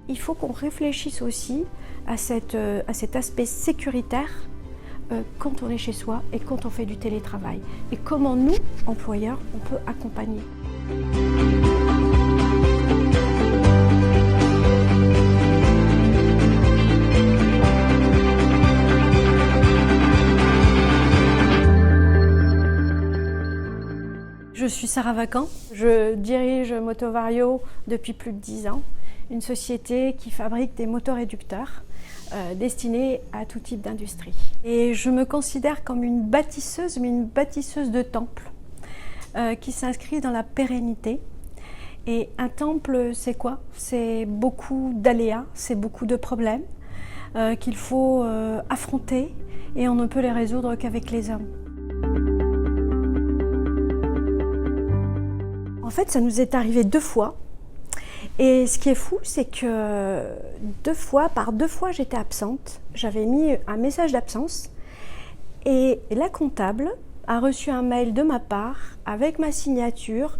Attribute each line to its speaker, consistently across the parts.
Speaker 1: il faut qu'on réfléchisse aussi à cet aspect sécuritaire quand on est chez soi et quand on fait du télétravail. Et comment nous, employeurs, on peut accompagner. Je suis Sarah Vacant, je dirige Motovario depuis plus de 10 ans, une société qui fabrique des motoréducteurs destinés à tout type d'industrie. Et je me considère comme une bâtisseuse, mais une bâtisseuse de temple qui s'inscrit dans la pérennité. Et un temple, c'est quoi? C'est beaucoup d'aléas, c'est beaucoup de problèmes qu'il faut affronter et on ne peut les résoudre qu'avec les hommes. En fait, ça nous est arrivé 2 fois. Et ce qui est fou, c'est que par deux fois, j'étais absente. J'avais mis un message d'absence. Et la comptable a reçu un mail de ma part avec ma signature.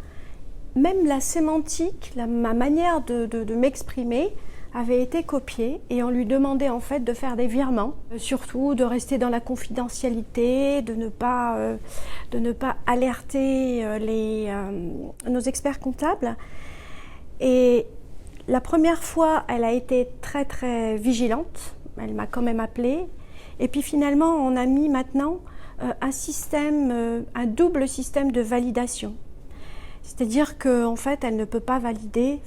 Speaker 1: Même la sémantique, ma manière de m'exprimer avait été copiée. Et on lui demandait en fait de faire des virements. Surtout de rester dans la confidentialité, de ne pas alerter nos experts comptables. Et la première fois, elle a été très très vigilante, elle m'a quand même appelée. Et puis finalement, on a mis maintenant un double système de validation. C'est-à-dire qu'en fait, elle ne peut pas valider,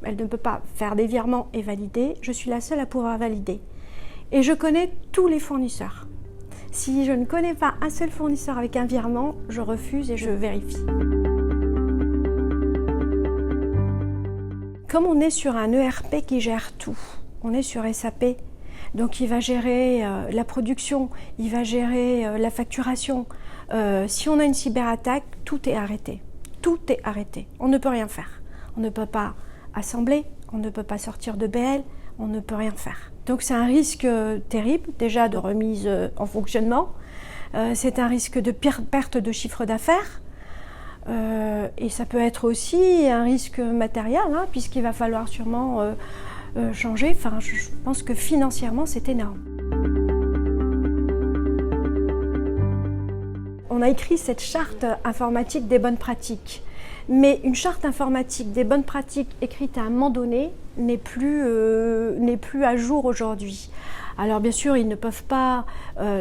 Speaker 1: elle ne peut pas faire des virements et valider, je suis la seule à pouvoir valider. Et je connais tous les fournisseurs. Si je ne connais pas un seul fournisseur avec un virement, je refuse et je vérifie. Comme on est sur un ERP qui gère tout, on est sur SAP, donc il va gérer la production, il va gérer la facturation. Si on a une cyberattaque, tout est arrêté. Tout est arrêté. On ne peut rien faire. On ne peut pas assembler, on ne peut pas sortir de BL, on ne peut rien faire. Donc c'est un risque terrible, déjà de remise en fonctionnement. C'est un risque de perte de chiffre d'affaires. Et ça peut être aussi un risque matériel, hein, puisqu'il va falloir sûrement changer. Enfin, je pense que financièrement, c'est énorme. On a écrit cette charte informatique des bonnes pratiques. Mais une charte informatique des bonnes pratiques écrite à un moment donné n'est plus à jour aujourd'hui. Alors bien sûr, ils ne peuvent pas,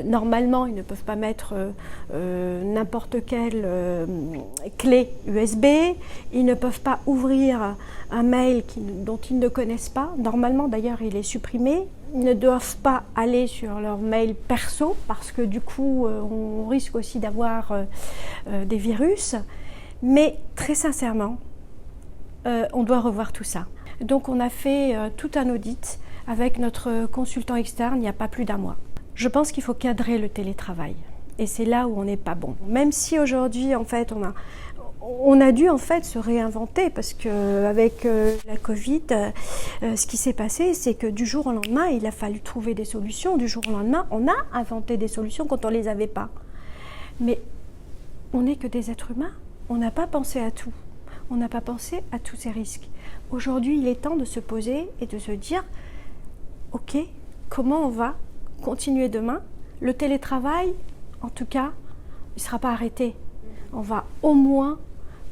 Speaker 1: normalement, ils ne peuvent pas mettre n'importe quelle clé USB, ils ne peuvent pas ouvrir un mail dont ils ne connaissent pas. Normalement, d'ailleurs, il est supprimé. Ils ne doivent pas aller sur leur mail perso parce que du coup, on risque aussi d'avoir des virus. Mais très sincèrement, on doit revoir tout ça. Donc on a fait tout un audit avec notre consultant externe il n'y a pas plus d'1 mois. Je pense qu'il faut cadrer le télétravail et c'est là où on n'est pas bon. Même si aujourd'hui en fait on a dû en fait se réinventer parce qu'avec la Covid, ce qui s'est passé c'est que du jour au lendemain il a fallu trouver des solutions. Du jour au lendemain on a inventé des solutions quand on ne les avait pas. Mais on n'est que des êtres humains. On n'a pas pensé à tout. On n'a pas pensé à tous ces risques. Aujourd'hui, il est temps de se poser et de se dire « Ok, comment on va continuer demain ?» Le télétravail, en tout cas, il ne sera pas arrêté. On va au moins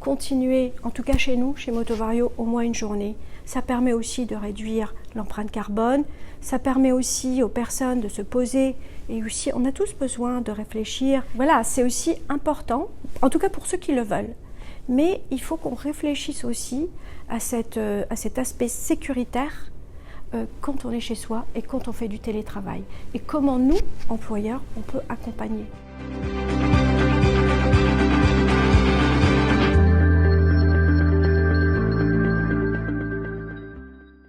Speaker 1: continuer, en tout cas chez nous, chez Motovario, au moins une journée. Ça permet aussi de réduire l'empreinte carbone. Ça permet aussi aux personnes de se poser et aussi, on a tous besoin de réfléchir. Voilà, c'est aussi important, en tout cas pour ceux qui le veulent. Mais il faut qu'on réfléchisse aussi à cet aspect sécuritaire quand on est chez soi et quand on fait du télétravail. Et comment nous, employeurs, on peut accompagner.